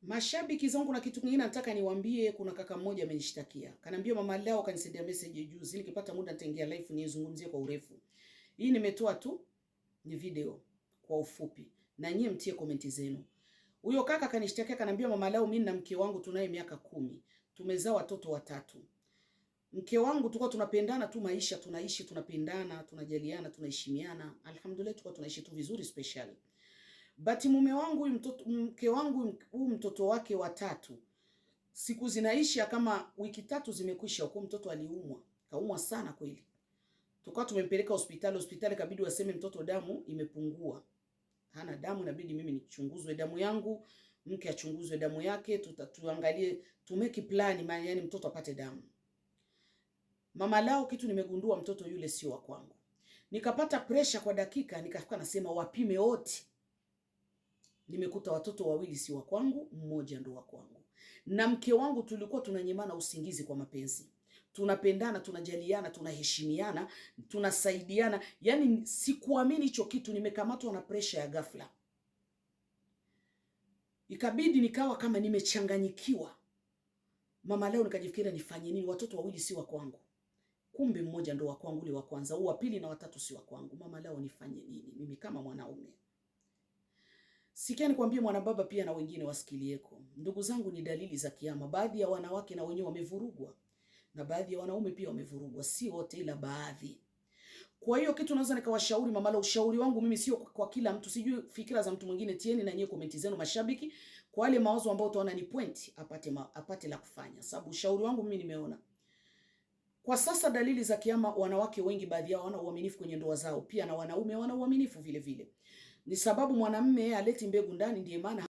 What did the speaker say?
Mashabiki zangu na kitu kingine nataka niwaambie, kuna kaka mmoja amenishtakia. Kaniambia mama leo kanisendia message juzi, nikipata muda nitaingia live nizungumzie kwa urefu. Hii nimetoa tu ni video kwa ufupi. Na nyie mtie komenti zenu. Huyo kaka kanishtakia kaniambia mama leo mimi na mke wangu tunaye miaka 10. Tumezaa watoto 3. Mke wangu tulikuwa tunapendana tu, maisha tunaishi, tunapendana, tunajaliana, tunaheshimiana. Alhamdulillah tulikuwa tunaishi tu vizuri special. But mume wangu mke wangu huyu mtoto wake wa 3, siku zinaisha kama wiki 3 zimekwisha, huko mtoto aliumwa, kaumwa sana kweli. Tukawa tumempeleka hospitali kabidi waseme mtoto damu imepungua, hana damu, inabidi mimi nichunguzwe damu yangu, mke achunguzwe damu yake, tuangalie tumeki plan, yani mtoto apate damu. Mama lao kitu nimegundua, mtoto yule sio wa kwangu. Nikapata pressure kwa dakika, nikafika nasema wapime wote. Nimekuta watoto 2 si wa kwangu, 1 ndo wa kwangu. Na mke wangu tulikuwa tunanyimana usingizi kwa mapenzi. Tunapendana, tunajaliana, tunaheshimiana, tunasaidiana. Yaani sikuamini hicho kitu, nimekamatwa na pressure ya ghafla. Ikabidi nikawa kama nimechanganyikiwa. Mama leo nikajifikiria nifanye nini, watoto 2 si wa kwangu. Kumbe 1 ndo wa kwangu, ule wa kwanza, wa pili na wa 3 si wa kwangu. Mama leo nifanye nini mimi kama mwanaume? Sikia nikwambie mwanababa pia na wengine wasikilieko. Ndugu zangu, ni dalili za kiyama. Baadhi ya wanawake na wenyewe wamevurugwa. Na baadhi ya wanaume pia wamevurugwa. Si wote ila baadhi. Kwa hiyo kitu naweza nikawashauri mama leo, ushauri wangu mimi sio kwa kila mtu. Sijui fikira za mtu mwingine, tieni na nyie komenti zenu mashabiki. Kwa wale mawazo ambao utaona ni point, apate la kufanya. Sababu ushauri wangu mimi nimeona. Kwa sasa dalili za kiyama, wanawake wengi baadhi yao wana uaminifu kwenye ndoa zao. Pia na wanaume wana uaminifu vile vile. Ni sababu mwanamume aleti mbegu ndani, ndiye maana